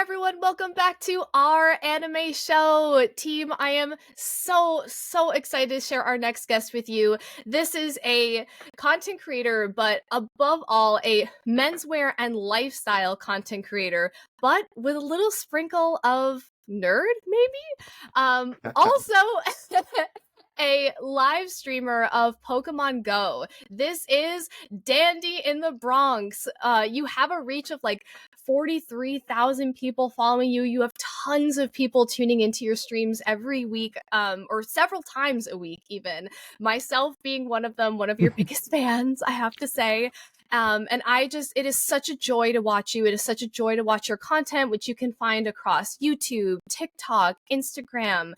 everyone. Welcome back to our anime show. Team, I am so excited to share our next guest with you. This is a content creator, but above all, a menswear and lifestyle content creator, but with a little sprinkle of nerd, maybe? Also, a live streamer of Pokemon Go. This is Dandy in the Bronx. You have a reach of like 43,000 people following you. You have tons of people tuning into your streams every week, or several times a week, even. Myself being one of them, one of your biggest fans, I have to say. And it is such a joy to watch you. It is such a joy to watch your content, which you can find across YouTube, TikTok, Instagram,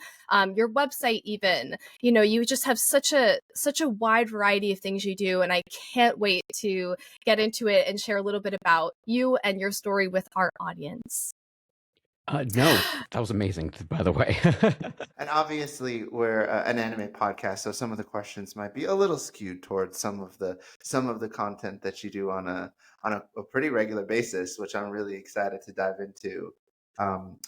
your website even. You know, you just have such a wide variety of things you do, and I can't wait to get into it and share a little bit about you and your story with our audience. No, that was amazing, by the way. And obviously, we're an anime podcast, so some of the questions might be a little skewed towards some of the content that you do on a pretty regular basis, which I'm really excited to dive into.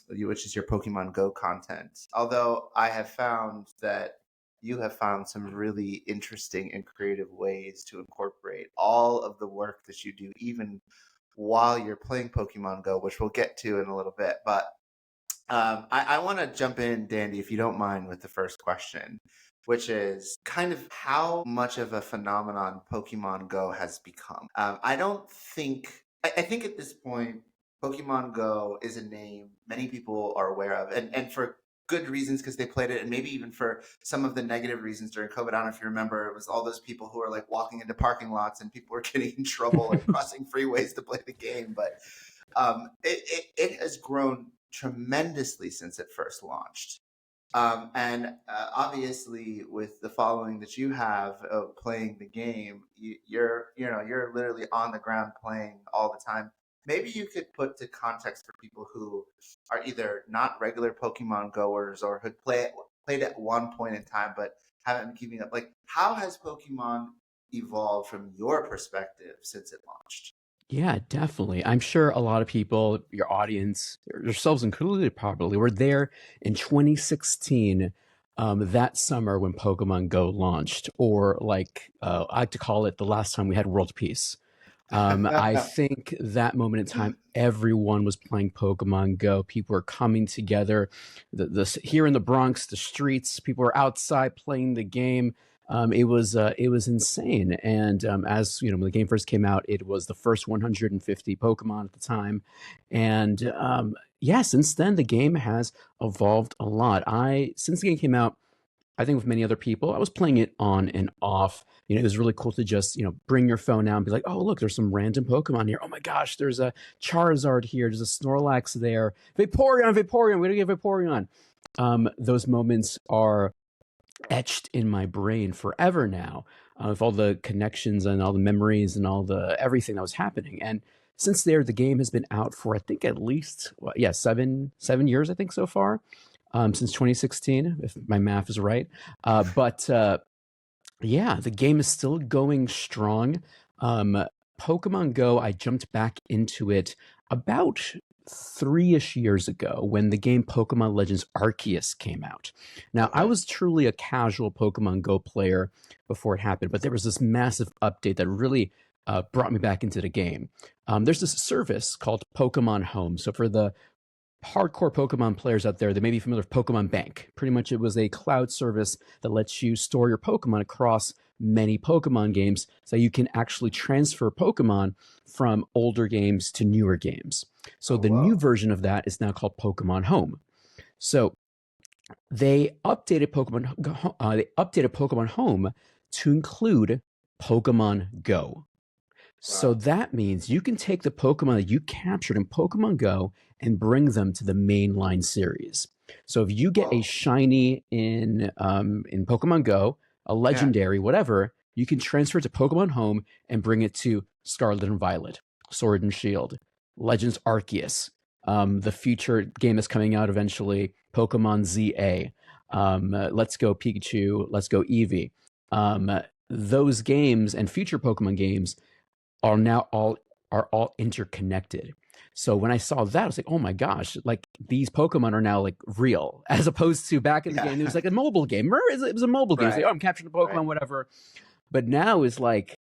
Which is your Pokemon Go content. Although I have found that you have found some really interesting and creative ways to incorporate all of the work that you do, even while you're playing Pokemon Go, which we'll get to in a little bit. But I want to jump in, Dandy, if you don't mind, with the first question, which is kind of how much of a phenomenon Pokemon Go has become. I think at this point, Pokemon Go is a name many people are aware of, and for good reasons, because they played it, and maybe even for some of the negative reasons during COVID. I don't know if you remember, it was all those people who were like walking into parking lots and people were getting in trouble and crossing freeways to play the game. But it has grown tremendously since it first launched. And obviously, with the following that you have of playing the game, you're literally on the ground playing all the time. Maybe you could put to context for people who are either not regular Pokemon goers or had played at one point in time but haven't been keeping up. Like, how has Pokemon evolved from your perspective since it launched? Yeah, definitely. I'm sure a lot of people, your audience, yourselves included probably, were there in 2016, that summer when Pokemon Go launched, or like I like to call it the last time we had world peace. I think that moment in time, everyone was playing Pokemon Go. People were coming together. Here in the Bronx, the streets, people were outside playing the game. It was insane. And as you know, when the game first came out, it was the first 150 Pokemon at the time. And yeah, since then the game has evolved a lot. Since the game came out, I think with many other people, I was playing it on and off. You know, it was really cool to just, bring your phone out and be like, oh, look, there's some random Pokemon here. Oh my gosh, there's a Charizard here. There's a Snorlax there. Vaporeon, we're going to get Vaporeon. Those moments are etched in my brain forever now, with all the connections and all the memories and all the everything that was happening. And since there, the game has been out for, I think, at least, 7 years, I think, so far. Since 2016, if my math is right. But yeah, the game is still going strong. Pokemon Go, I jumped back into it about 3-ish years ago when the game Pokemon Legends Arceus came out. Now, I was truly a casual Pokemon Go player before it happened, but there was this massive update that really brought me back into the game. There's this service called Pokemon Home. So for the hardcore Pokemon players out there, they may be familiar with Pokemon Bank. Pretty much it was a cloud service that lets you store your Pokemon across many Pokemon games so you can actually transfer Pokemon from older games to newer games. So the new version of that is now called Pokemon Home. So they updated Pokemon Home to include Pokemon Go. So that means you can take the Pokemon that you captured in Pokemon Go and bring them to the mainline series. So if you get a shiny in Pokemon Go, a legendary, whatever, you can transfer it to Pokemon Home and bring it to Scarlet and Violet, Sword and Shield, Legends Arceus, the future game that's coming out eventually, Pokemon ZA, Let's Go Pikachu, Let's Go Eevee. Those games and future Pokemon games are now all interconnected. So when I saw that, I was like, oh my gosh, like these Pokemon are now like real, as opposed to back in the game, it was like a mobile game. Remember, it was a mobile game. It's like, Right. oh, I'm capturing a Pokemon, Right. whatever. But now it's like,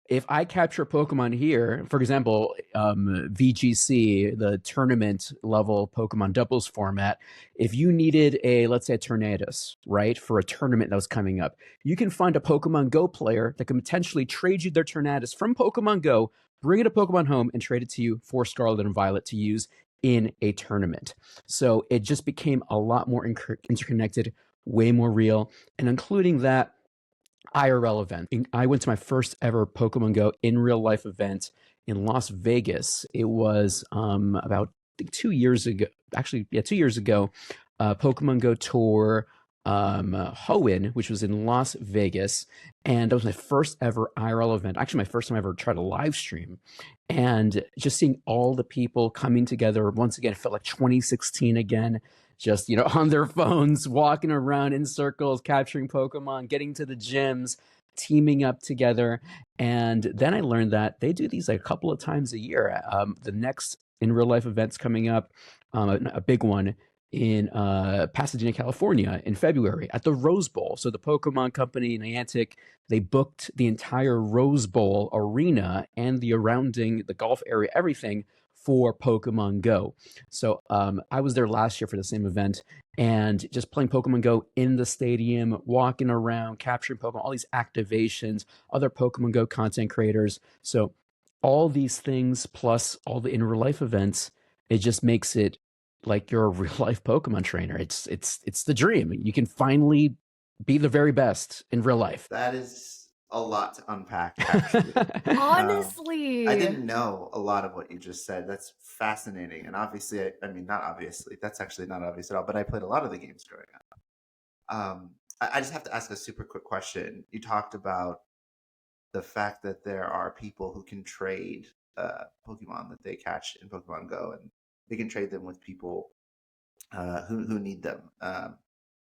if I capture a Pokemon here, for example, VGC, the tournament level Pokemon doubles format, if you needed let's say a Tornadus, right, for a tournament that was coming up, you can find a Pokemon Go player that can potentially trade you their Tornadus from Pokemon Go, bring it to Pokemon Home, and trade it to you for Scarlet and Violet to use in a tournament. So it just became a lot more interconnected, way more real, and including that IRL event. I went to my first ever Pokemon Go in real life event in Las Vegas. It was about, I think, 2 years ago. Actually, yeah, 2 years ago. Pokemon Go Tour Hoenn, which was in Las Vegas, and that was my first ever IRL event. Actually, my first time I ever tried a live stream, and just seeing all the people coming together once again, it felt like 2016 again. Just, on their phones, walking around in circles, capturing Pokemon, getting to the gyms, teaming up together. And then I learned that they do these like a couple of times a year. The next in real life events coming up, a big one in Pasadena, California in February at the Rose Bowl. So the Pokemon company, Niantic, they booked the entire Rose Bowl arena and the surrounding, the golf area, everything for Pokemon Go. So I was there last year for the same event, and just playing Pokemon Go in the stadium, walking around, capturing Pokemon, all these activations, other Pokemon Go content creators. So all these things plus all the in real life events, it just makes it like you're a real life Pokemon trainer. It's the dream. You can finally be the very best in real life. That is a lot to unpack, actually. Honestly. I didn't know a lot of what you just said. That's fascinating. And obviously, I mean, not obviously, that's actually not obvious at all, but I played a lot of the games growing up. I just have to ask a super quick question. You talked about the fact that there are people who can trade Pokemon that they catch in Pokemon Go, and they can trade them with people who need them.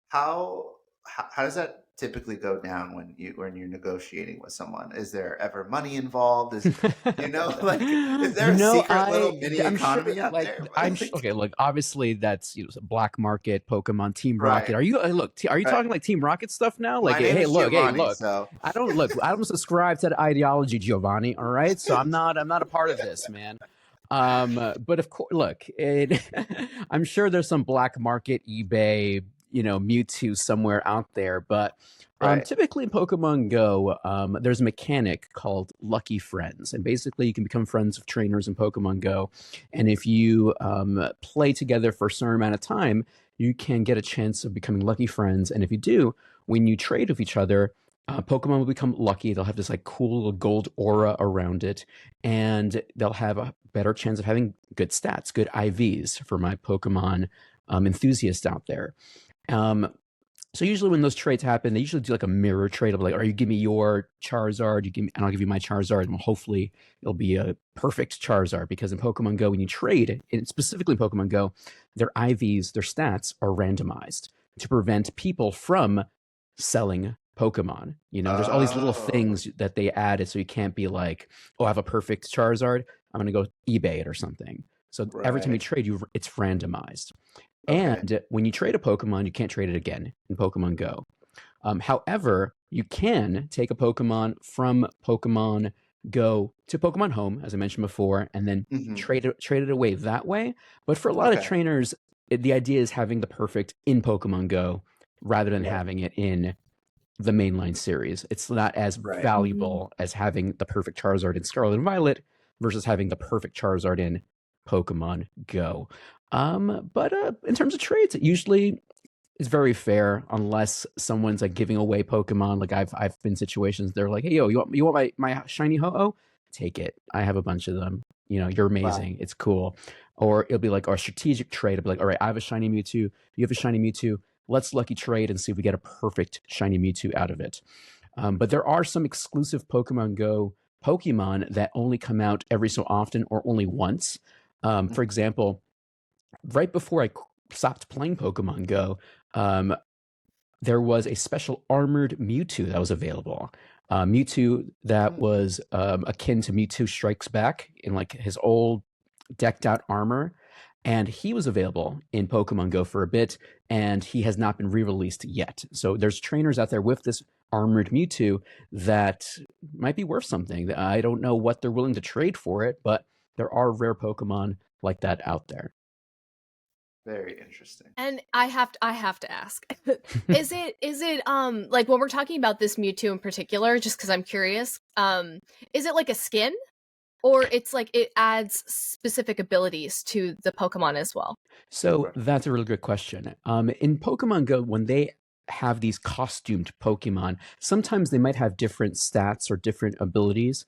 How does that typically go down when you're negotiating with someone? Is there ever money involved? Is like, is there a secret little mini economy out there? Okay, look, obviously that's black market Pokemon Team Rocket. Right. Are you talking like Team Rocket stuff now? Like, hey, look, so I don't subscribe to the ideology, Giovanni. All right, so I'm not a part of this, man. But of course, look, I'm sure there's some black market eBay, Mewtwo somewhere out there, but typically in Pokemon Go, there's a mechanic called Lucky Friends, and basically you can become friends with trainers in Pokemon Go, and if you play together for a certain amount of time, you can get a chance of becoming lucky friends, and if you do, when you trade with each other, Pokemon will become lucky. They'll have this like cool little gold aura around it, and they'll have a better chance of having good stats, good IVs for my Pokemon enthusiasts out there. So usually when those trades happen, they usually do like a mirror trade of like, you give me your Charizard, and I'll give you my Charizard, and hopefully it'll be a perfect Charizard, because in Pokemon Go, when you trade, and specifically in Pokemon Go, their IVs, their stats are randomized to prevent people from selling Pokemon. There's all these little things that they added, so you can't be like, I have a perfect Charizard, I'm going to go eBay it or something. So every time you trade, it's randomized. Okay. And when you trade a Pokemon, you can't trade it again in Pokemon Go. However, you can take a Pokemon from Pokemon Go to Pokemon Home, as I mentioned before, and then trade it away that way. But for a lot of trainers, the idea is having the perfect in Pokemon Go rather than having it in the mainline series. It's not as valuable as having the perfect Charizard in Scarlet and Violet versus having the perfect Charizard in Pokemon Go. But in terms of trades, it usually is very fair, unless someone's like giving away Pokemon. Like I've been in situations, they're like, hey, yo, you want my shiny Ho-Oh? Take it. I have a bunch of them. You're amazing. Wow. It's cool. Or it'll be like our strategic trade. It'll be like, all right, I have a shiny Mewtwo. You have a shiny Mewtwo. Let's lucky trade and see if we get a perfect shiny Mewtwo out of it. But there are some exclusive Pokemon Go Pokemon that only come out every so often or only once. For example, right before I stopped playing Pokemon Go, there was a special armored Mewtwo that was available. Mewtwo that was akin to Mewtwo Strikes Back in like his old decked out armor, and he was available in Pokemon Go for a bit, and he has not been re-released yet. So there's trainers out there with this armored Mewtwo that might be worth something. I don't know what they're willing to trade for it, but there are rare Pokemon like that out there. Very interesting. And I have to ask, is it like when we're talking about this Mewtwo in particular, just because I'm curious, is it like a skin, or it's like it adds specific abilities to the Pokemon as well? So that's a really good question. In Pokemon Go, when they have these costumed Pokemon, sometimes they might have different stats or different abilities.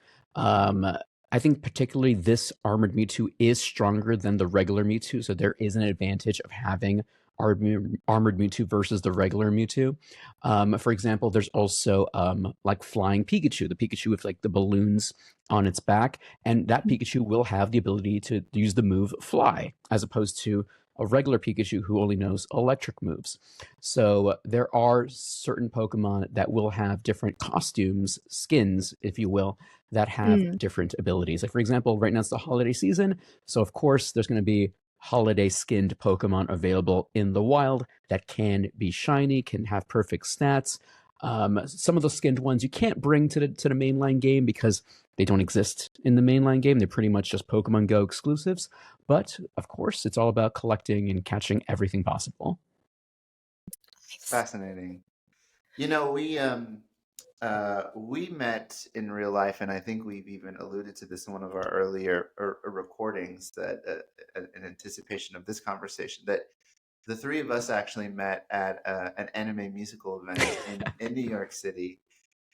I think particularly this armored Mewtwo is stronger than the regular Mewtwo, so there is an advantage of having armored Mewtwo versus the regular Mewtwo. For example, there's also like flying Pikachu, the Pikachu with like the balloons on its back, and that Pikachu will have the ability to use the move Fly, as opposed to a regular Pikachu who only knows electric moves. So there are certain Pokemon that will have different costumes, skins, if you will, that have different abilities. Like, for example, right now it's the holiday season, so of course there's going to be holiday skinned Pokemon available in the wild that can be shiny, can have perfect stats. Some of those skinned ones you can't bring to the mainline game because they don't exist in the mainline game. They're pretty much just Pokemon Go exclusives. But of course, it's all about collecting and catching everything possible. Fascinating. You know, we met in real life, and I think we've even alluded to this in one of our earlier recordings, that in anticipation of this conversation, that the three of us actually met at an anime musical event in New York City.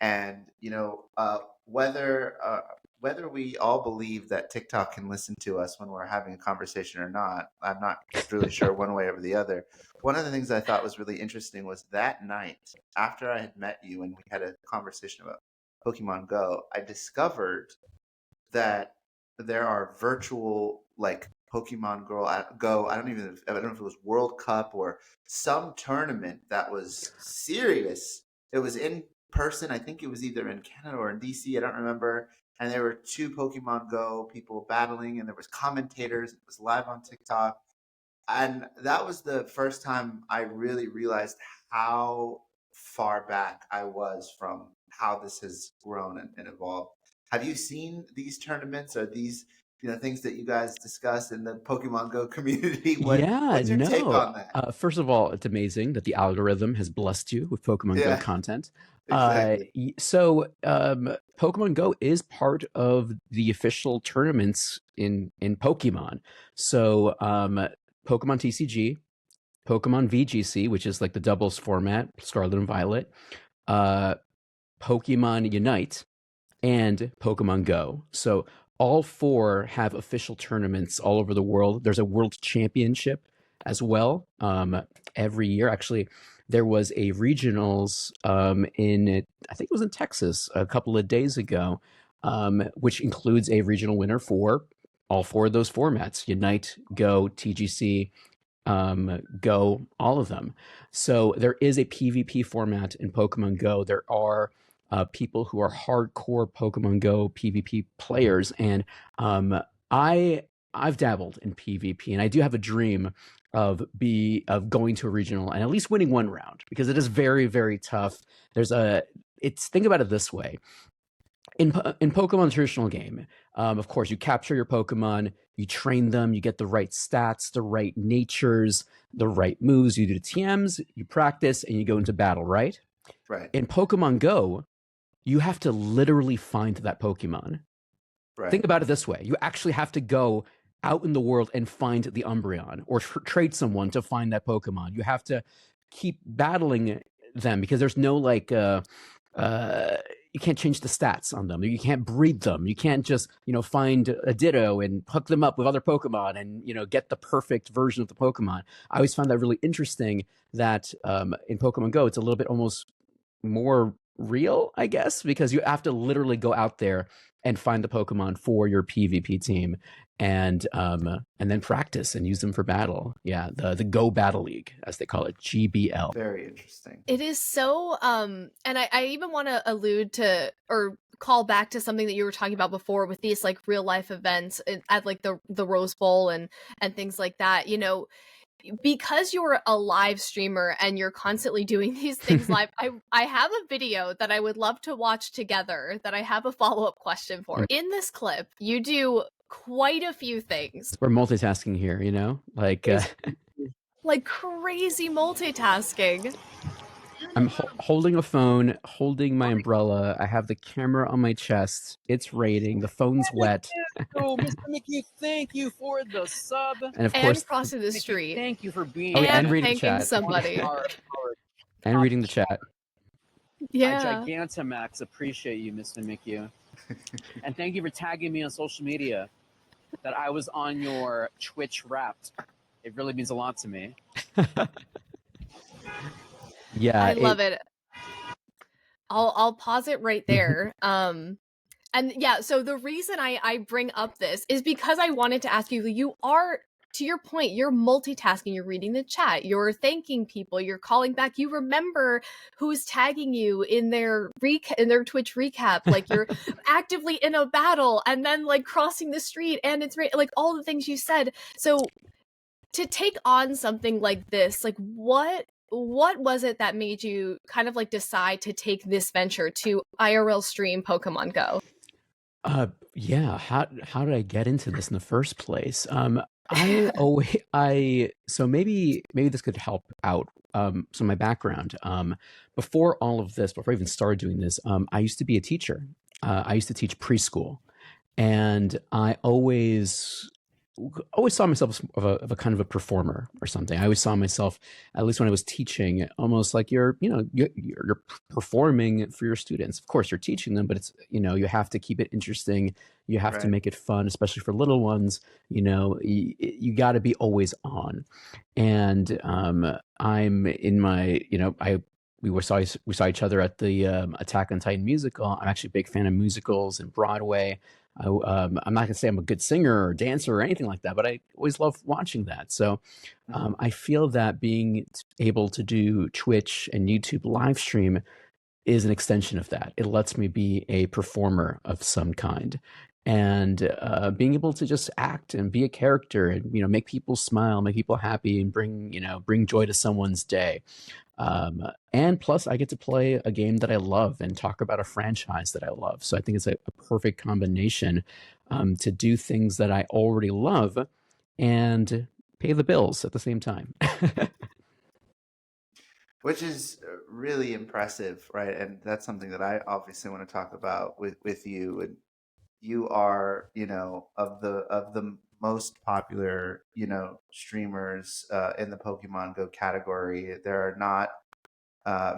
And you know, whether we all believe that TikTok can listen to us when we're having a conversation or not, I'm not really sure one way or the other. One of the things I thought was really interesting was that night after I had met you and we had a conversation about Pokemon Go, I discovered that there are virtual like Pokemon Go. I don't know if it was World Cup or some tournament that was serious. It was in person. I think it was either in Canada or in DC. I don't remember. And there were two Pokemon Go people battling, and there was commentators. It was live on TikTok, and that was the first time I really realized how far back I was from how this has grown and evolved. Have you seen these tournaments or these things that you guys discuss in the Pokemon Go community? What's your take on that? First of all, it's amazing that the algorithm has blessed you with Pokemon Go content. Exactly. So Pokemon Go is part of the official tournaments in Pokemon. So Pokemon TCG, Pokemon VGC, which is like the doubles format, Scarlet and Violet, Pokemon Unite, and Pokemon Go. So all four have official tournaments all over the world. There's a world championship as well every year. Actually, there was a regionals in, I think it was in Texas a couple of days ago, which includes a regional winner for all four of those formats: Unite, Go, TGC, Go, all of them. So there is a PvP format in Pokemon Go. There are people who are hardcore Pokemon Go PvP players, and I've dabbled in PvP, and I do have a dream of going to a regional and at least winning one round, because it is very, very tough. Think about it this way. In Pokemon traditional game, of course, you capture your Pokemon, you train them, you get the right stats, the right natures, the right moves, you do the TMs, you practice, and you go into battle, right? Right. In Pokemon Go, you have to literally find that Pokemon. Right. Think about it this way. You actually have to go out in the world and find the Umbreon, or trade someone to find that Pokemon. You have to keep battling them because there's no you can't change the stats on them. You can't breed them. You can't just, find a Ditto and hook them up with other Pokemon and, get the perfect version of the Pokemon. I always found that really interesting that in Pokemon Go, it's a little bit almost more real, I guess, because you have to literally go out there and find the Pokemon for your PvP team and then practice and use them for battle. Yeah, the Go Battle League, as they call it, GBL. Very interesting. It is so and I even want to allude to or call back to something that you were talking about before with these like real life events at like the Rose Bowl and things like that, you know, because you're a live streamer and you're constantly doing these things live, I have a video that I would love to watch together that I have a follow-up question for. In this clip, you do quite a few things. We're multitasking here, you know, like crazy multitasking. I'm holding a phone, holding my umbrella. I have the camera on my chest. It's raining. The phone's wet. Oh, Mr. Mickey, thank you for the sub. And of course, crossing the street. Thank you for being and reading the thanking chat. somebody. And reading the chat. Yeah. I Gigantamax appreciate you, Mr. Mickey. And thank you for tagging me on social media that I was on your Twitch Wrapped. It really means a lot to me. Yeah, I love it. I'll pause it right there. And yeah, so the reason I bring up this is because I wanted to ask you, you are, to your point, you're multitasking, you're reading the chat, you're thanking people, you're calling back, you remember who's tagging you in their Twitch recap, like you're actively in a battle and then like crossing the street and it's like all the things you said. So to take on something like this, like what was it that made you kind of like decide to take this venture to IRL stream Pokemon Go? Yeah. How did I get into this in the first place? So maybe this could help out. So my background, before all of this, before I even started doing this, I used to be a teacher. I used to teach preschool, and I always saw myself of a kind of a performer or something. I always saw myself, at least when I was teaching, almost like you're performing for your students. Of course, you're teaching them, but it's, you have to keep it interesting. You have to make it fun, especially for little ones. You got to be always on. And I'm in my, we saw each other at the Attack on Titan musical. I'm actually a big fan of musicals and Broadway. I'm not going to say I'm a good singer or dancer or anything like that, but I always love watching that. So I feel that being able to do Twitch and YouTube live stream is an extension of that. It lets me be a performer of some kind. And being able to just act and be a character and, make people smile, make people happy, and bring joy to someone's day. And plus I get to play a game that I love and talk about a franchise that I love. So I think it's a perfect combination to do things that I already love and pay the bills at the same time. Which is really impressive, right? And that's something that I obviously want to talk about with you. And you are, of the most popular, streamers in the Pokemon Go category. There are not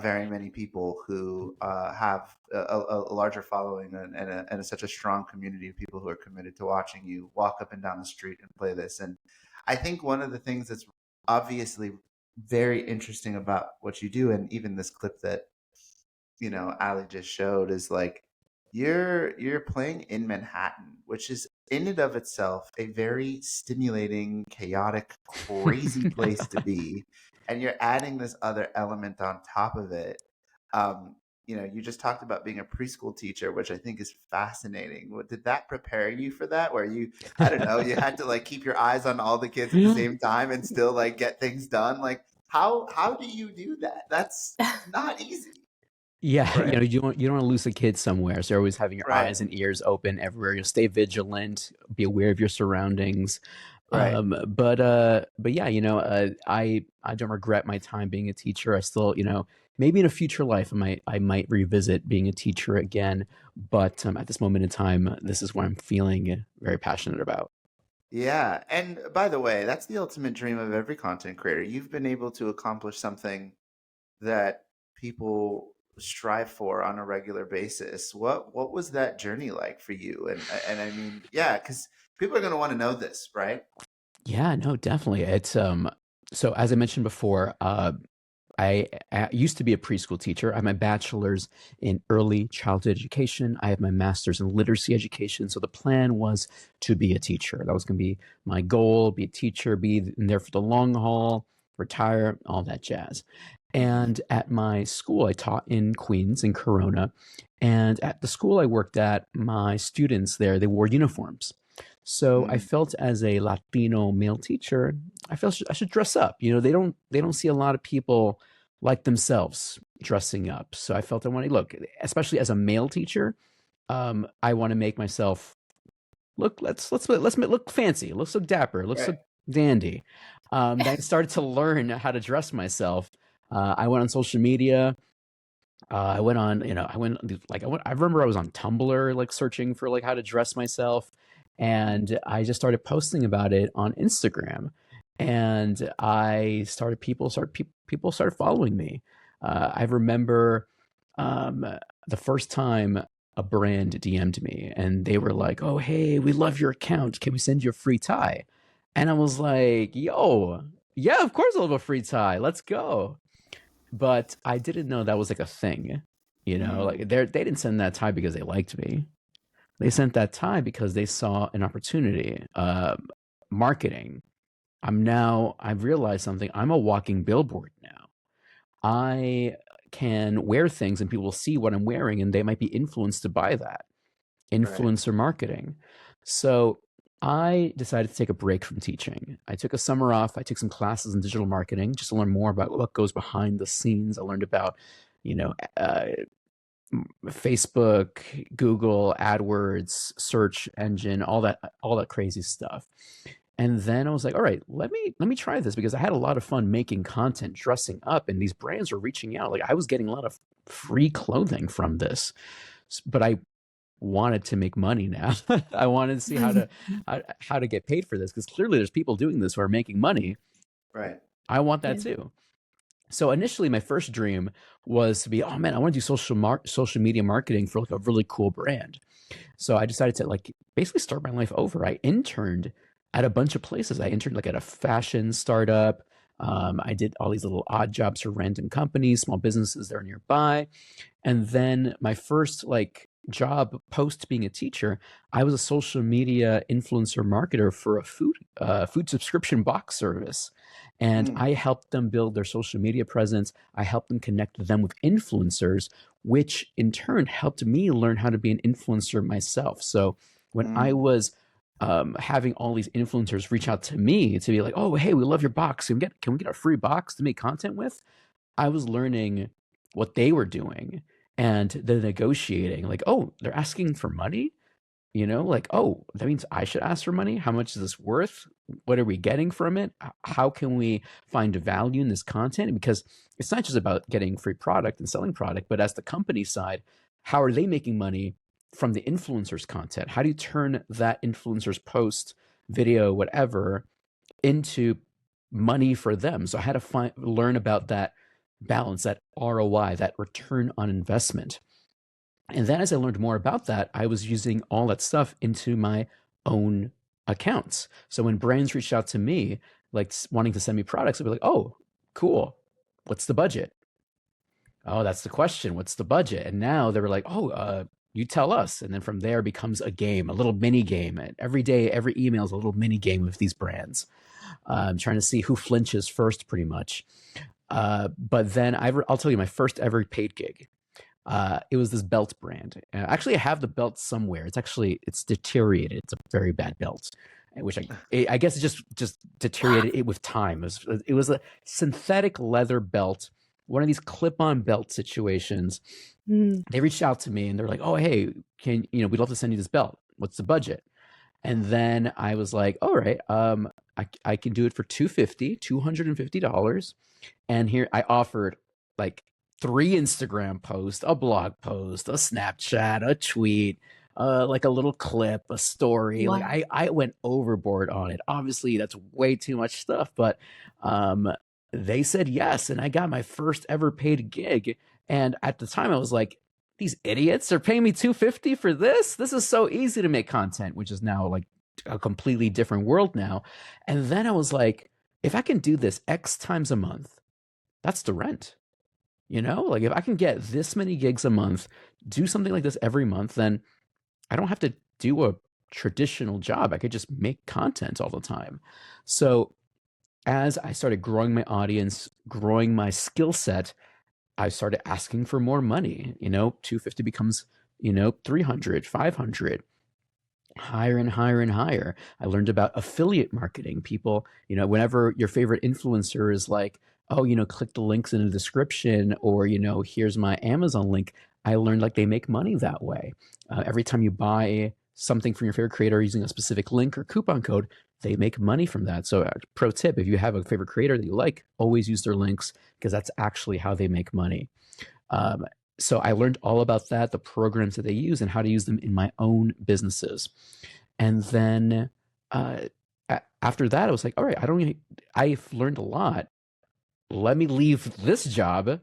very many people who have a larger following and such a strong community of people who are committed to watching you walk up and down the street and play this. And I think one of the things that's obviously very interesting about what you do, and even this clip that Ali just showed, is like you're playing in Manhattan, which is in and of itself a very stimulating, chaotic, crazy place to be, and you're adding this other element on top of it. You just talked about being a preschool teacher, which I think is fascinating. Did that prepare you for that? Where I don't know, you had to like keep your eyes on all the kids at the same time and still like get things done? Like how do you do that? That's not easy. Yeah, right. You don't want to lose a kid somewhere. So you're always having your eyes and ears open everywhere. You'll stay vigilant, be aware of your surroundings. Right. But yeah, I don't regret my time being a teacher. I still, maybe in a future life I might revisit being a teacher again. But at this moment in time, this is what I'm feeling very passionate about. Yeah. And by the way, that's the ultimate dream of every content creator. You've been able to accomplish something that people strive for on a regular basis. What was that journey like for you? And I mean, yeah, because people are going to want to know this, right? Yeah, no, definitely. It's so as I mentioned before, I used to be a preschool teacher. I have my bachelor's in early childhood education. I have my master's in literacy education. So the plan was to be a teacher. That was going to be my goal, be a teacher, be in there for the long haul, retire, all that jazz. And at my school, I taught in Queens, in Corona. And at the school I worked at, my students there, they wore uniforms. So I Mm, felt as a Latino male teacher, I felt I should dress up. They don't see a lot of people like themselves dressing up. So I felt I want to look, especially as a male teacher, I want to make myself look. Let's look fancy. Let's look dapper. Let's right. look dandy. Then I started to learn how to dress myself. I went on social media. I went on, I remember I was on Tumblr, like searching for like how to dress myself, and I just started posting about it on Instagram, and people started following me. I remember um, the first time a brand DM'd me, and they were like, "Oh, hey, we love your account. Can we send you a free tie?" And I was like, "Yo, yeah, of course I'll have a free tie. Let's go." But I didn't know that was like a thing. Mm, Like they didn't send that tie because they liked me. They sent that tie because they saw an opportunity. Marketing. I've realized something. I'm a walking billboard now. I can wear things and people will see what I'm wearing and they might be influenced to buy that. right. Influencer marketing. So I decided to take a break from teaching. I took a summer off. I took some classes in digital marketing just to learn more about what goes behind the scenes. I learned about, you know, uh, Facebook, Google, AdWords, search engine, all that crazy stuff. And then I was like, all right, let me try this because I had a lot of fun making content, dressing up, and these brands were reaching out. Like I was getting a lot of free clothing from this, but I wanted to make money now. I wanted to see how to get paid for this because clearly there's people doing this who are making money. Right. I want that Yeah. too. So initially, my first dream was to be, oh man, I want to do social media marketing for like a really cool brand. So I decided to like basically start my life over. I interned at a bunch of places. I interned like at a fashion startup. I did all these little odd jobs for random companies, small businesses that are nearby. And then my first like job post being a teacher, I was a social media influencer marketer for a food subscription box service. And Mm, I helped them build their social media presence. I helped them connect them with influencers, which in turn helped me learn how to be an influencer myself. So when I mm, was having all these influencers reach out to me to be like, "Oh, hey, we love your box. Can we get a free box to make content with?" I was learning what they were doing and the negotiating. Like, oh, they're asking for money? Like, oh, that means I should ask for money? How much is this worth? What are we getting from it? How can we find value in this content? Because it's not just about getting free product and selling product, but as the company side, how are they making money from the influencer's content? How do you turn that influencer's post, video, whatever, into money for them? So I had to learn about that balance, that ROI, that return on investment. And then as I learned more about that, I was using all that stuff into my own accounts. So when brands reached out to me, like wanting to send me products, I'd be like, oh, cool. What's the budget? Oh, that's the question. What's the budget? And now they were like, oh, you tell us. And then from there becomes a game, a little mini game. And every day, every email is a little mini game with these brands. Trying to see who flinches first, pretty much. But then I'll tell you my first ever paid gig. It was this belt brand. Actually, I have the belt somewhere. It's deteriorated. It's a very bad belt, which I guess it just deteriorated it with time. It was a synthetic leather belt, one of these clip-on belt situations. Mm. They reached out to me and they're like, "Oh, hey, we'd love to send you this belt. What's the budget?" And then I was like, "All right, I can do it for $250. And here I offered like 3 Instagram posts, a blog post, a Snapchat, a tweet, like a little clip, a story. Like Wow. I went overboard on it. Obviously, that's way too much stuff, but um, they said yes, and I got my first ever paid gig. And at the time, I was like, these idiots are paying me $250 for this. This is so easy to make content, which is now like a completely different world now. And then I was like, if I can do this X times a month, that's the rent. Like if I can get this many gigs a month, do something like this every month, then I don't have to do a traditional job. I could just make content all the time. So as I started growing my audience, growing my skill set, I started asking for more money. 250 becomes, 300, 500, higher and higher and higher. I learned about affiliate marketing. People, whenever your favorite influencer is like, oh, click the links in the description, or, here's my Amazon link, I learned like they make money that way. Every time you buy something from your favorite creator using a specific link or coupon code, they make money from that. So, pro tip, if you have a favorite creator that you like, always use their links, because that's actually how they make money. So I learned all about that, the programs that they use, and how to use them in my own businesses. And then after that, I was like, all right, I've learned a lot. Let me leave this job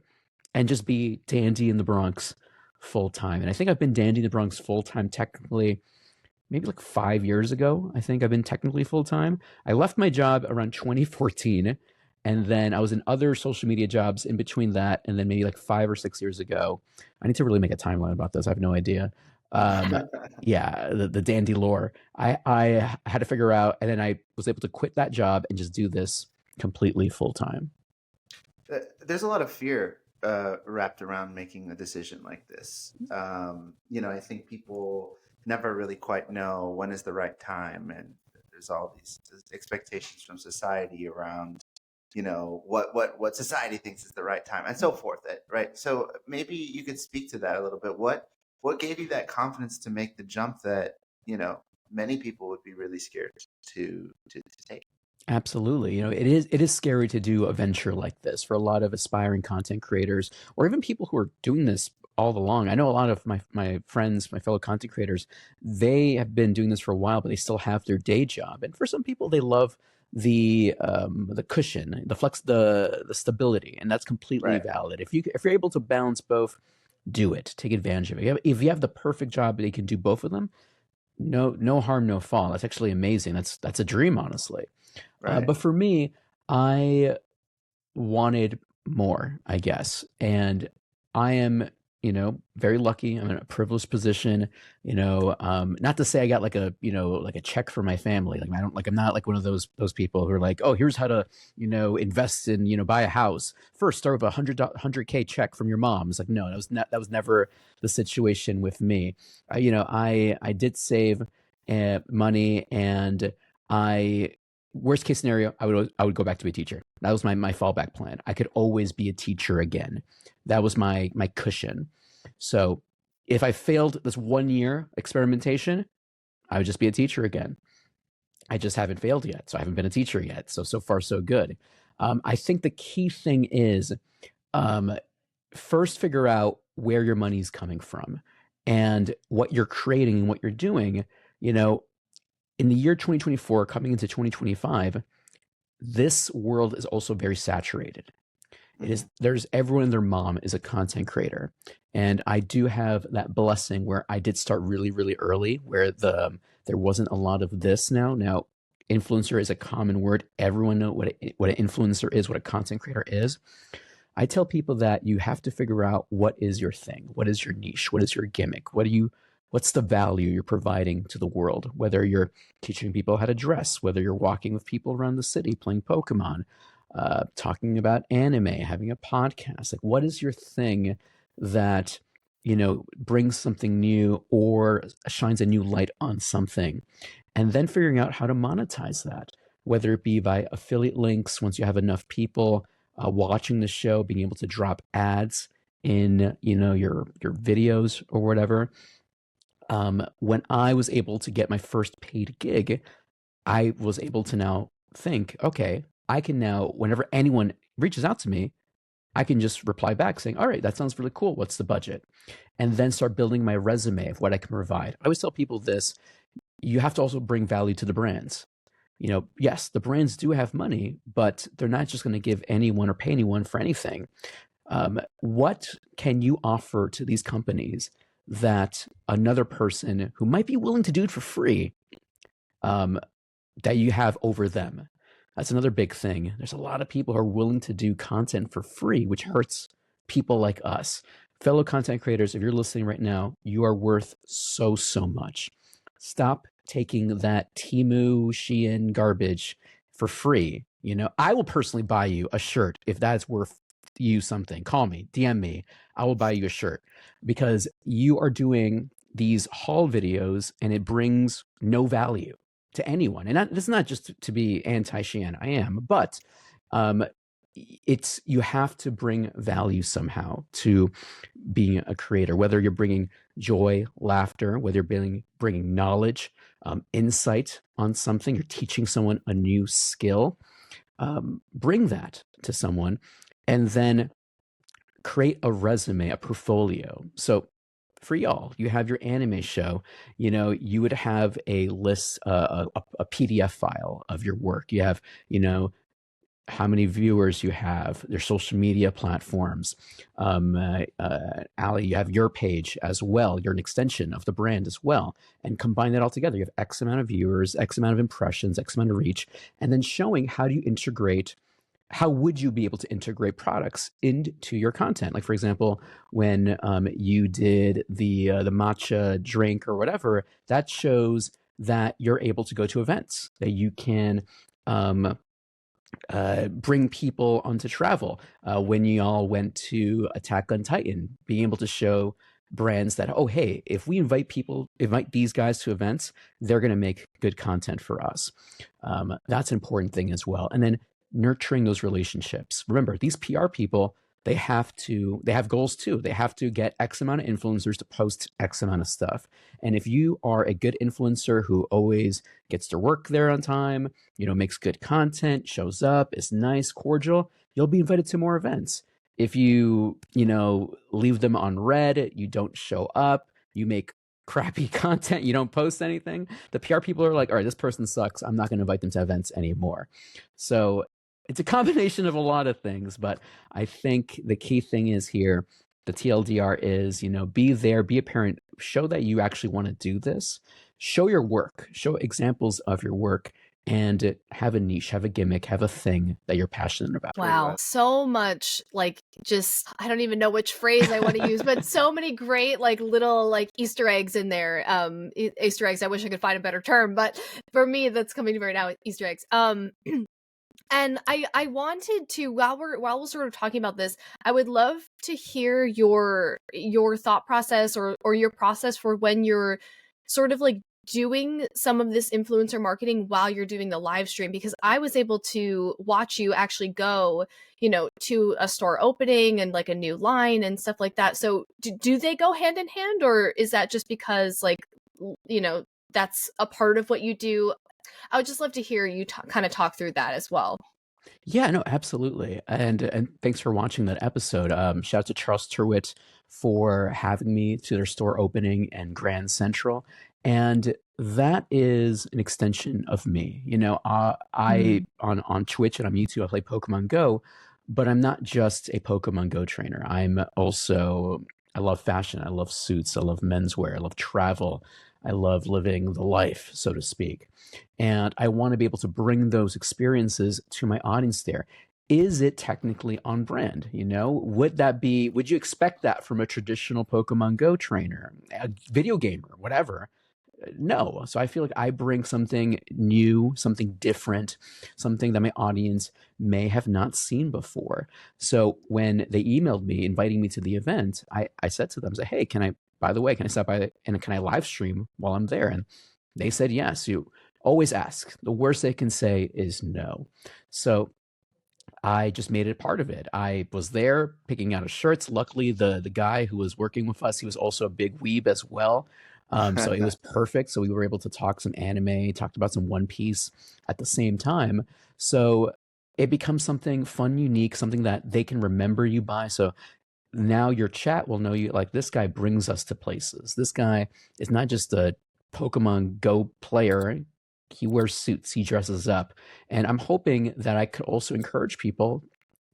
and just be Dandy in the Bronx full time. And I think I've been Dandy in the Bronx full time technically maybe like 5 years ago. I think I've been technically full time. I left my job around 2014. And then I was in other social media jobs in between that, and then maybe like 5 or 6 years ago. I need to really make a timeline about this. I have no idea. Yeah, the Dandy lore. I had to figure out, and then I was able to quit that job and just do this completely full time. There's a lot of fear wrapped around making a decision like this. I think people never really quite know when is the right time, and there's all these expectations from society around what society thinks is the right time and so forth, right? So maybe you could speak to that a little bit. What gave you that confidence to make the jump that many people would be really scared to take? Absolutely. It is scary to do a venture like this for a lot of aspiring content creators, or even people who are doing this all along. I know a lot of my friends, my fellow content creators, they have been doing this for a while, but they still have their day job. And for some people, they love the cushion, the stability, and that's completely valid. If you're able to balance both, do it. Take advantage of it. If you have the perfect job that you can do both of them, no harm, no foul. That's actually amazing. That's a dream, honestly. Right. But for me, I wanted more, I guess, and I am very lucky. I'm in a privileged position, not to say I got like a check for my family. I'm not like one of those people who are like, oh, here's how to, invest in, buy a house. First, start with a $100K check from your mom. It's like, no, that was never the situation with me. I did save money, and worst case scenario, I would go back to be a teacher. That was my fallback plan. I could always be a teacher again. That was my cushion. So if I failed this 1 year experimentation, I would just be a teacher again. I just haven't failed yet, so I haven't been a teacher yet. So far, so good. I think the key thing is first figure out where your money's coming from and what you're creating and what you're doing. In the year 2024, coming into 2025, this world is also very saturated. There's everyone and their mom is a content creator. And I do have that blessing where I did start really, really early, where there wasn't a lot of this now. Now, influencer is a common word. Everyone knows what an influencer is, what a content creator is. I tell people that you have to figure out what is your thing, what is your niche, what is your gimmick, what's the value you're providing to the world, whether you're teaching people how to dress, whether you're walking with people around the city playing Pokemon, talking about anime, having a podcast. Like, what is your thing that, brings something new or shines a new light on something? And then figuring out how to monetize that, whether it be by affiliate links, once you have enough people watching the show, being able to drop ads in, your videos or whatever. When I was able to get my first paid gig, I was able to now think, okay, I can now, whenever anyone reaches out to me, I can just reply back saying, all right, that sounds really cool. What's the budget? And then start building my resume of what I can provide. I always tell people this, you have to also bring value to the brands. Yes, the brands do have money, but they're not just going to give anyone or pay anyone for anything. What can you offer to these companies that another person who might be willing to do it for free, that you have over them? That's another big thing. There's a lot of people who are willing to do content for free, which hurts people like us. Fellow content creators, if you're listening right now, you are worth so much. Stop taking that Temu, Shein garbage for free. You know, I will personally buy you a shirt if that's worth you something. Call me, DM me. I will buy you a shirt because you are doing these haul videos and it brings no value to anyone. And it's not just to be anti-Shein. I am, but um, it's you have to bring value somehow to being a creator, whether you're bringing joy, laughter, whether you're bringing knowledge, insight on something, you're teaching someone a new skill. Bring that to someone and then create a resume, a portfolio. So for y'all, you have your anime show, you know, you would have a list, a PDF file of your work. You have, you know, how many viewers you have, their social media platforms. Ali, you have your page as well. You're an extension of the brand as well. And combine that all together. You have X amount of viewers, X amount of impressions, X amount of reach, and then showing how do you integrate, how would you be able to integrate products into your content? Like, for example, when you did the matcha drink or whatever, that shows that you're able to go to events, that you can bring people onto travel. When you all went to Attack on Titan, being able to show brands that, oh, hey, if we invite these guys to events, they're going to make good content for us. That's an important thing as well. And then nurturing those relationships. Remember, these PR people, they have goals too. They have to get X amount of influencers to post X amount of stuff. And if you are a good influencer who always gets to work there on time, you know, makes good content, shows up, is nice, cordial, you'll be invited to more events. If you know, leave them on red, you don't show up, you make crappy content, you don't post anything, the PR people are like, all right, this person sucks, I'm not going to invite them to events anymore. So it's a combination of a lot of things, but I think the key thing is here, the TLDR is, you know, be there, be a parent, show that you actually want to do this, show your work, show examples of your work, and have a niche, have a gimmick, have a thing that you're passionate about. Wow, so much, like, just I don't even know which phrase I want to use, but so many great, like, little, like, Easter eggs in there. Easter eggs, I wish I could find a better term, but for me, that's coming to me right now, Easter eggs. And I wanted to, while we're sort of talking about this, I would love to hear your thought process or your process for when you're sort of like doing some of this influencer marketing while you're doing the live stream, because I was able to watch you actually go, you know, to a store opening and like a new line and stuff like that. So do they go hand in hand, or is that just because, like, you know, that's a part of what you do? I would just love to hear you kind of talk through that as well. Yeah, no, absolutely. And thanks for watching that episode. Shout out to Charles Turwitt for having me to their store opening in Grand Central. And that is an extension of me. You know, I on Twitch and on YouTube, I play Pokemon Go, but I'm not just a Pokemon Go trainer. I love fashion. I love suits. I love menswear. I love travel. I love living the life, so to speak. And I want to be able to bring those experiences to my audience there. Is it technically on brand? You know, would you expect that from a traditional Pokemon Go trainer, a video gamer, whatever? No. So I feel like I bring something new, something different, something that my audience may have not seen before. So when they emailed me inviting me to the event, I said to them, hey, by the way, can I stop by and can I live stream while I'm there? And they said yes. You always ask. The worst they can say is no. So I just made it part of it. I was there picking out shirts. Luckily, the guy who was working with us, he was also a big weeb as well. So it was perfect. So we were able to talk some anime, talked about some One Piece at the same time. So it becomes something fun, unique, something that they can remember you by. So now your chat will know you, like, this guy brings us to places. This guy is not just a Pokemon Go player. He wears suits, he dresses up. And I'm hoping that I could also encourage people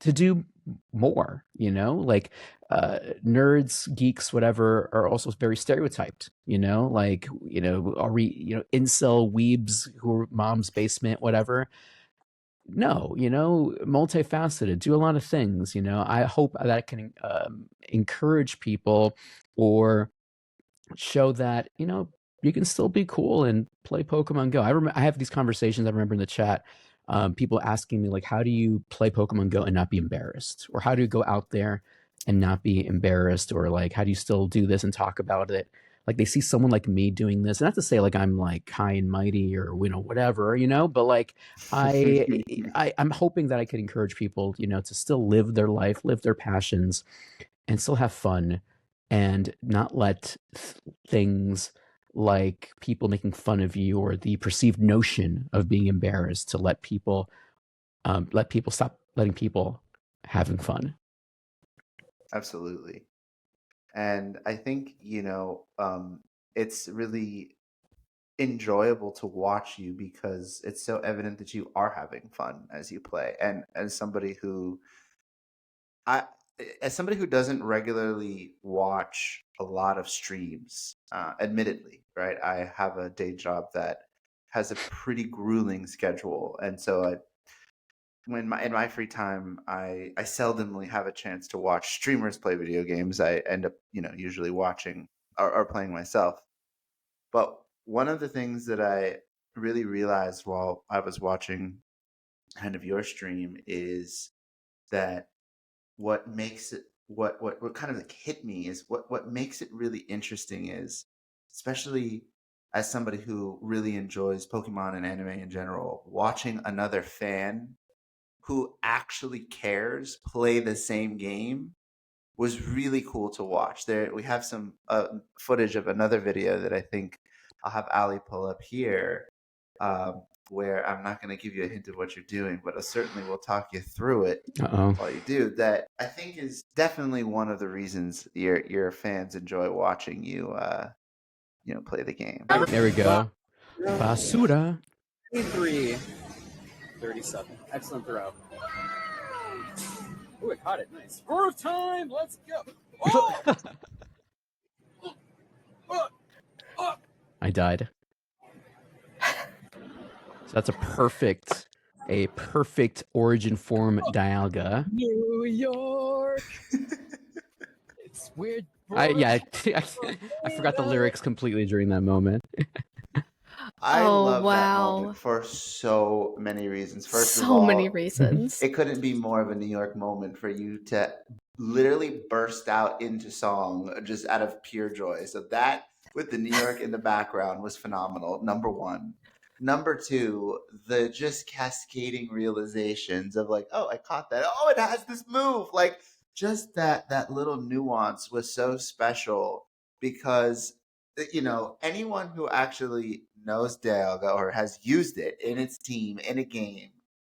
to do more, you know, like nerds, geeks, whatever, are also very stereotyped, you know, like, you know, are we, you know, incel weebs who are mom's basement, whatever. No, you know, multifaceted, do a lot of things, you know. I hope that I can encourage people or show that, you know, you can still be cool and play Pokemon Go. I have these conversations, I remember in the chat, people asking me like, how do you play Pokemon Go and not be embarrassed, or how do you go out there and not be embarrassed, or like, how do you still do this and talk about it? Like, they see someone like me doing this, not to say like I'm like high and mighty or whatever, but like I'm hoping that I could encourage people, to still live their life, live their passions, and still have fun, and not let things like people making fun of you or the perceived notion of being embarrassed to let people stop letting people having fun. Absolutely. And I think, it's really enjoyable to watch you because it's so evident that you are having fun as you play. And I, as somebody who doesn't regularly watch a lot of streams, admittedly, right? I have a day job that has a pretty grueling schedule, and so in my free time, I seldomly have a chance to watch streamers play video games. I end up, usually watching or playing myself. But one of the things that I really realized while I was watching kind of your stream is that what makes it what kind of like hit me is what makes it really interesting is, especially as somebody who really enjoys Pokemon and anime in general, watching another fan who actually cares play the same game was really cool to watch. There we have some footage of another video that I think I'll have Ali pull up here, where I'm not going to give you a hint of what you're doing, but I certainly will talk you through it while you do. That I think is definitely one of the reasons your fans enjoy watching you, play the game. There we go. Basura. 37. Excellent throw. Ooh, I caught it. Nice. Score time. Let's go. Oh! I died. So that's a perfect origin form Dialga. New York. It's weird. I forgot the lyrics completely during that moment. I love that moment for so many reasons. First of all, many reasons. It couldn't be more of a New York moment for you to literally burst out into song just out of pure joy. So that, with the New York in the background, was phenomenal. Number one. Number two, the just cascading realizations of like, oh, I caught that. Oh, it has this move. Like, just that little nuance was so special because, anyone who actually knows Dialga or has used it in its team in a game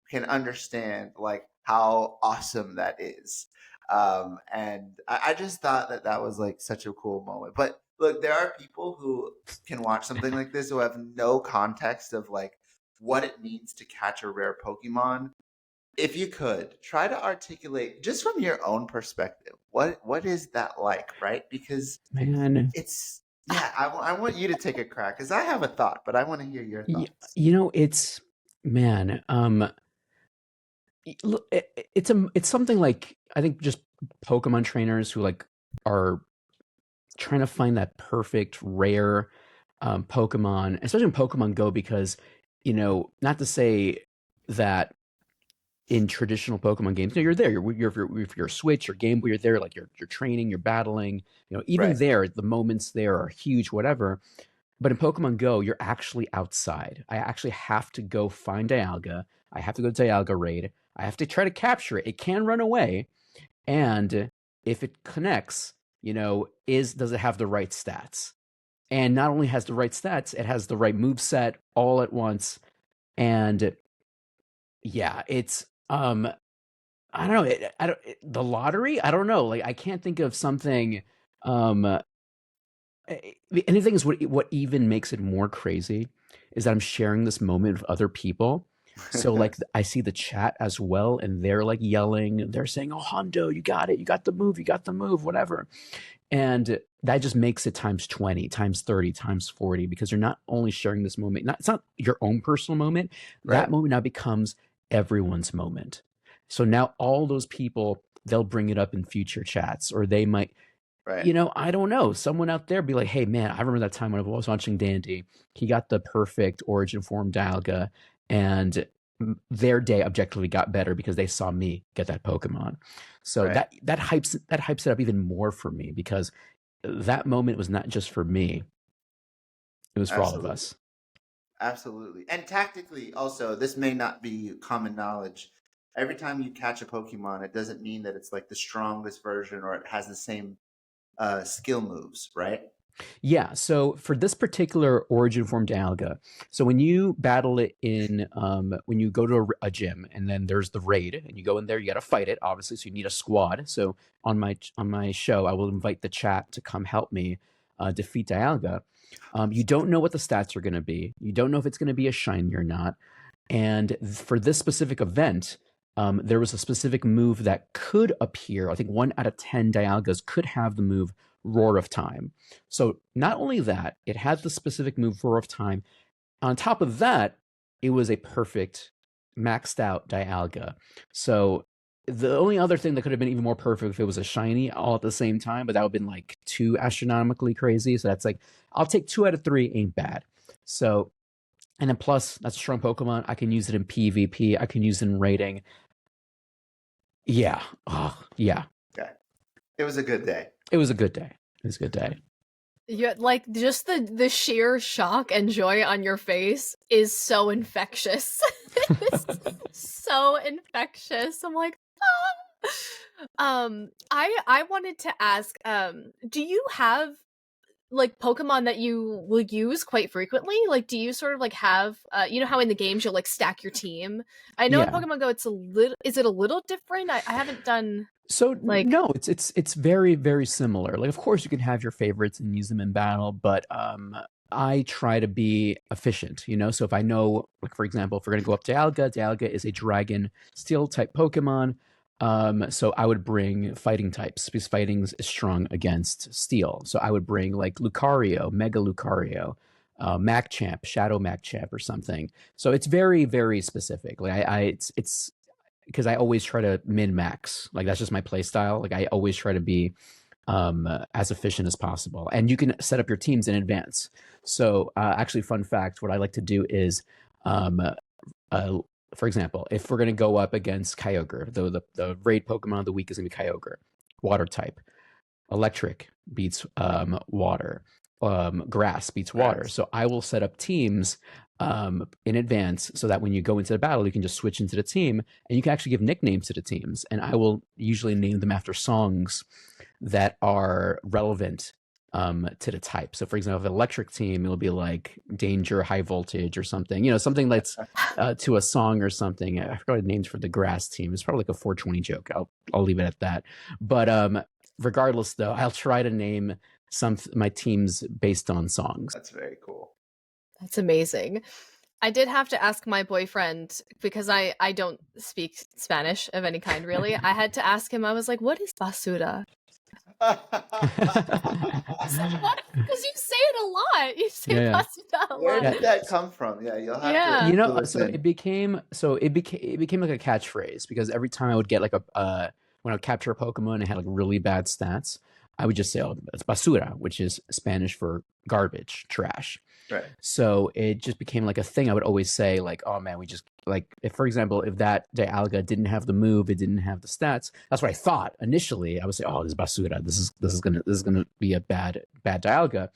can understand like how awesome that is. And I just thought that was like such a cool moment. But look, there are people who can watch something like this who have no context of like what it means to catch a rare Pokemon. If you could try to articulate just from your own perspective, what is that like, right? Because man, it's I want you to take a crack because I have a thought, but I want to hear your thoughts. It's man, it's something like, I think just Pokemon trainers who like are trying to find that perfect rare Pokemon, especially in Pokemon Go, because not to say that in traditional Pokemon games, you're there. If you're Switch or Game Boy, you're there. Like you're training, you're battling. Even Right. there, the moments there are huge, whatever. But in Pokemon Go, you're actually outside. I actually have to go find Dialga. I have to go to Dialga Raid. I have to try to capture it. It can run away, and if it connects, does it have the right stats? And not only has the right stats, it has the right moveset all at once. And yeah, it's I don't know. The lottery. I don't know. Like, I can't think of something. And the thing is, what even makes it more crazy is that I'm sharing this moment with other people. So like, I see the chat as well, and they're like yelling. They're saying, "Oh, Hondo, you got it! You got the move, whatever." And that just makes it times 20, times 30, times 40, because you're not only sharing this moment. It's not your own personal moment. Right. That moment now becomes everyone's moment. So now all those people, they'll bring it up in future chats, or they might, Right. I don't know, someone out there be like, "Hey man, I remember that time when I was watching Dandy. He got the perfect origin form Dialga, and their day objectively got better because they saw me get that Pokemon. So Right. that hypes it up even more for me, because that moment was not just for me; it was for all of Absolutely. us. Absolutely. And tactically, also, this may not be common knowledge. Every time you catch a Pokemon, it doesn't mean that it's like the strongest version or it has the same skill moves, right? Yeah, so for this particular origin form Dialga, so when you battle it in, when you go to a gym, and then there's the raid, and you go in there, you got to fight it, obviously, so you need a squad. So on my show, I will invite the chat to come help me defeat Dialga. You don't know what the stats are going to be. You don't know if it's going to be a shiny or not. And for this specific event, there was a specific move that could appear. I think 1 out of 10 Dialgas could have the move Roar of Time. So not only that, it had the specific move Roar of Time. On top of that, it was a perfect maxed out Dialga. So the only other thing that could have been even more perfect if it was a shiny all at the same time, but that would have been like too astronomically crazy. So that's like, I'll take 2 out of 3, ain't bad. So, and then plus, that's a strong Pokemon. I can use it in PvP. I can use it in raiding. Yeah. Oh, yeah. Okay. It was a good day. It was a good day. It was a good day. Yeah, like just the sheer shock and joy on your face is so infectious. It's so infectious. I'm like, I wanted to ask, do you have like Pokemon that you will use quite frequently? Like, do you sort of like have, you know how in the games you'll like stack your team? I know in Yeah. Pokemon Go it's a little, is it a little different? I haven't done. So Like- no, it's very, very similar. Like, of course you can have your favorites and use them in battle, but I try to be efficient, you know? So if I know, like, for example, if we're gonna go up to Dialga is a dragon steel type Pokemon. So I would bring fighting types, because fighting is strong against steel. So I would bring like Lucario, Mega Lucario, Machamp, Shadow Machamp or something. So it's very, very specific. Like it's because I always try to min max. Like, that's just my play style. Like, I always try to be as efficient as possible. And you can set up your teams in advance. So actually, fun fact, what I like to do is, for example, if we're going to go up against Kyogre, the raid Pokemon of the week is going to be Kyogre, water type. Electric beats water. Grass beats water. Grass. So I will set up teams in advance so that when you go into the battle, you can just switch into the team, and you can actually give nicknames to the teams. And I will usually name them after songs that are relevant to the type. So, for example, if electric team, it'll be like Danger, High Voltage, or something. You know, something that's to a song or something. I forgot the names for the grass team. It's probably like a 420 joke. I'll leave it at that. But regardless, though, I'll try to name my teams based on songs. That's very cool. That's amazing. I did have to ask my boyfriend, because I don't speak Spanish of any kind, really. I had to ask him, I was like, what is basura? Because you say it a lot. You say basura a Where lot. did that come from? Yeah, you'll have Yeah. to. You know, fill us so in. it became like a catchphrase, because every time I would get like when I would capture a Pokemon and it had like really bad stats, I would just say, oh, it's basura, which is Spanish for garbage, trash. Right. So it just became like a thing I would always say, like, oh man, we just, like, if, for example, if that Dialga didn't have the move, it didn't have the stats, that's what I thought initially. I would say, oh, this is basura. This is gonna be a bad Dialga.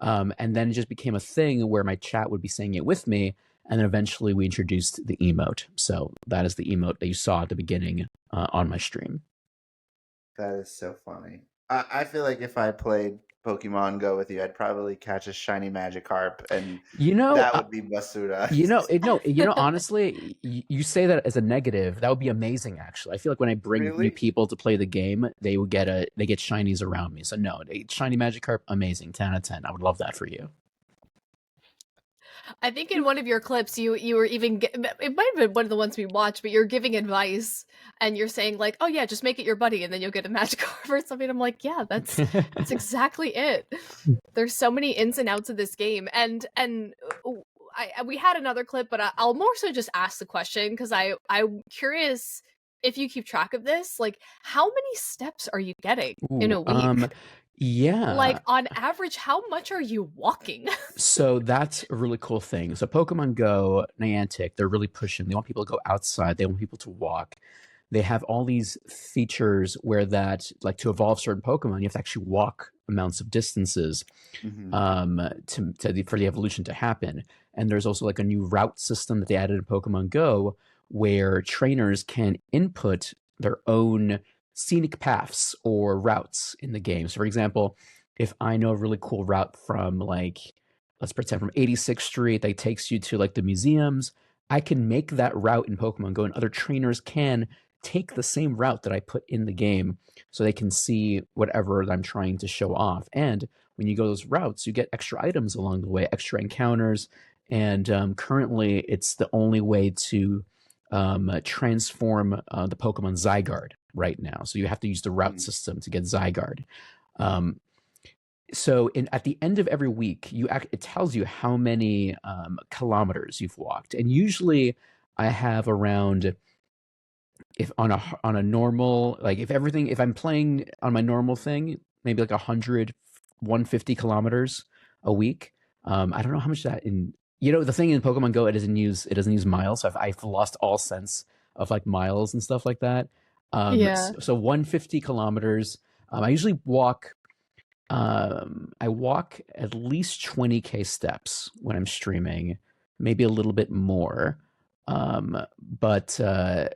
And then it just became a thing where my chat would be saying it with me. And then eventually we introduced the emote. So that is the emote that you saw at the beginning on my stream. That is so funny. I feel like if I played Pokemon Go with you, I'd probably catch a shiny Magikarp, and that would be basura. Honestly, you say that as a negative. That would be amazing, actually. I feel like when I bring new people to play the game, they get shinies around me. So no, shiny Magikarp, amazing, 10 out of 10. I would love that for you. I think in one of your clips, you were even, it might have been one of the ones we watched, but you're giving advice, and you're saying like, oh yeah, just make it your buddy, and then you'll get a Magikarp or something. I'm like, yeah, that's exactly it. There's so many ins and outs of this game, and we had another clip, but I'll more so just ask the question, because I'm curious if you keep track of this. Like, how many steps are you getting in a week? Yeah. Like, on average, how much are you walking? So that's a really cool thing. So Pokemon Go, Niantic, they're really pushing. They want people to go outside. They want people to walk. They have all these features where that, like to evolve certain Pokemon, you have to actually walk amounts of distances Hmm. for the evolution to happen. And there's also like a new route system that they added in Pokemon Go where trainers can input their own scenic paths or routes in the game. So, for example, if I know a really cool route from like, let's pretend from 86th Street that takes you to like the museums, I can make that route in Pokemon Go, and other trainers can take the same route that I put in the game so they can see whatever I'm trying to show off. And when you go those routes, you get extra items along the way, extra encounters. And currently, it's the only way to transform the Pokemon Zygarde right now. So you have to use the route system to get Zygarde. Um, at the end of every week, it tells you how many kilometers you've walked, and usually I have around, if on a normal, like if I'm playing on my normal thing, maybe like 150 kilometers a week. I don't know how much that in, the thing in Pokemon Go, it doesn't use miles, so I've lost all sense of like miles and stuff like that. Yeah. So 150 kilometers. I walk at least 20K steps when I'm streaming, maybe a little bit more. But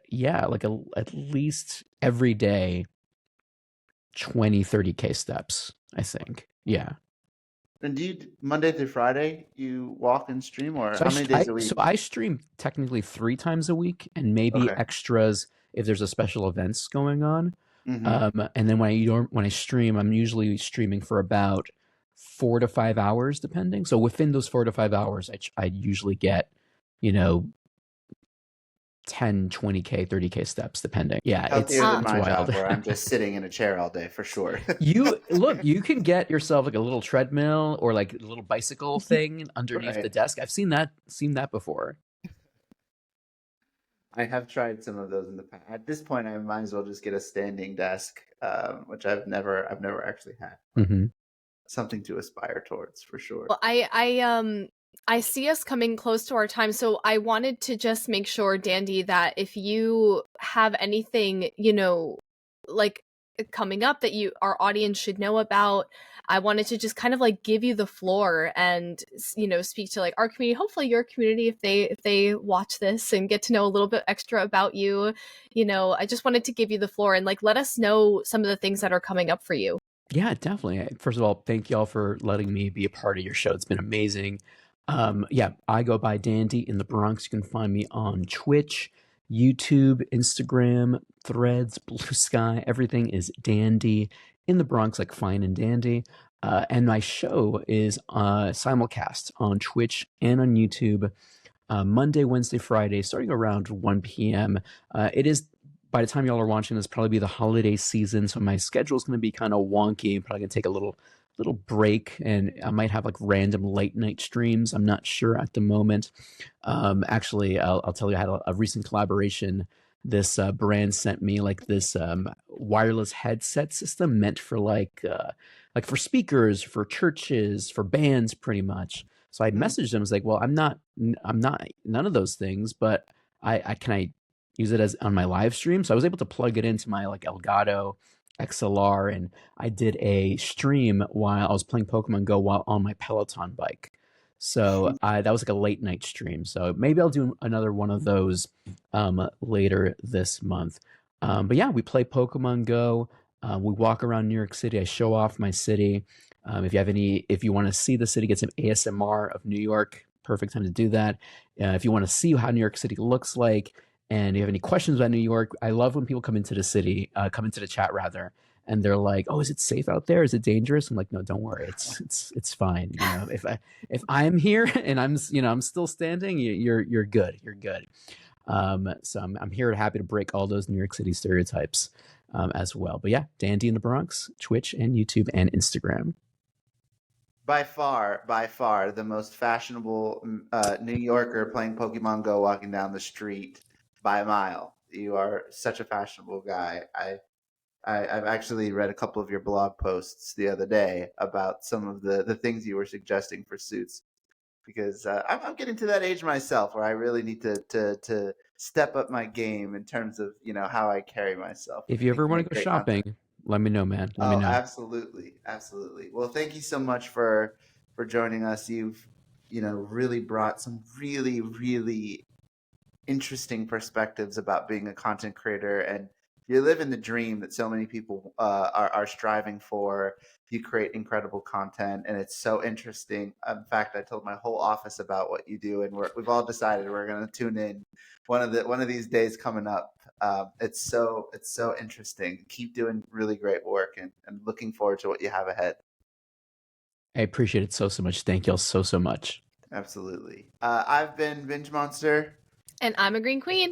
yeah, like at least every day, 30K steps, I think. Yeah. And do you Monday through Friday you walk and stream, or how many days a So week? I stream technically 3 times a week, and maybe Okay. extras if there's a special events going on. Hmm. And then when I stream, I'm usually streaming for about 4 to 5 hours, depending. So within those 4 to 5 hours, I usually get, you know, 10, 20K, 30K steps, depending. Yeah, Healthier than it's my job, wild. where I'm just sitting in a chair all day for sure. You can get yourself like a little treadmill or like a little bicycle thing underneath the Right. desk. I've seen that before. I have tried some of those in the past. At this point, I might as well just get a standing desk, which I've never actually had. Hmm. Something to aspire towards for sure. Well, I see us coming close to our time, so I wanted to just make sure, Dandy, that if you have anything, like coming up that our audience should know about, I wanted to just kind of like give you the floor and speak to like our community, hopefully your community, if they watch this and get to know a little bit extra about you. I just wanted to give you the floor and like let us know some of the things that are coming up for you. Yeah, definitely. First of all, thank y'all for letting me be a part of your show. It's been amazing. Yeah, I go by Dandy in the Bronx. You can find me on Twitch, YouTube, Instagram, Threads, Blue Sky. Everything is Dandy in the Bronx, like fine and dandy. And my show is simulcast on Twitch and on YouTube Monday, Wednesday, Friday, starting around 1 p.m. It is, by the time y'all are watching this, probably be the holiday season, so my schedule is going to be kind of wonky. I'm probably going to take a little break, and I might have like random late night streams. I'm not sure at the moment. Actually, I'll tell you, I had a recent collaboration. This brand sent me like this wireless headset system meant for like for speakers, for churches, for bands, pretty much. So I Hmm. messaged them. I was like, "Well, I'm not none of those things, but I can I use it as on my live stream." So I was able to plug it into my like Elgato XLR, and I did a stream while I was playing Pokemon Go while on my Peloton bike. So that was like a late night stream. So maybe I'll do another one of those later this month. But yeah, we play Pokemon Go. We walk around New York City. I show off my city. If you want to see the city, get some ASMR of New York, perfect time to do that. If you want to see how New York City looks like, and you have any questions about New York, I love when people come into the chat rather, and they're like, "Oh, is it safe out there? Is it dangerous?" I'm like, "No, don't worry. It's fine. If I'm here and I'm still standing, you're good. You're good." So I'm here, happy to break all those New York City stereotypes as well. But yeah, Dandy in the Bronx, Twitch and YouTube and Instagram. By far, the most fashionable New Yorker playing Pokemon Go, walking down the street by a mile. You are such a fashionable guy. I've actually read a couple of your blog posts the other day about some of the things you were suggesting for suits, because I'm getting to that age myself where I really need to step up my game in terms of how I carry myself. If I you think ever you want make to go great content. shopping, let me know, man. Let me Oh, know. absolutely, absolutely. Well, thank you so much for joining us. You've really brought some really interesting perspectives about being a content creator, and you're living the dream that so many people are striving for. You create incredible content, and it's so interesting. In fact, I told my whole office about what you do, and we've all decided we're going to tune in one of these days coming up. It's so interesting. Keep doing really great work, and looking forward to what you have ahead. I appreciate it so much. Thank y'all so much. Absolutely. I've been Binge Monster. And I'm a Green Queen.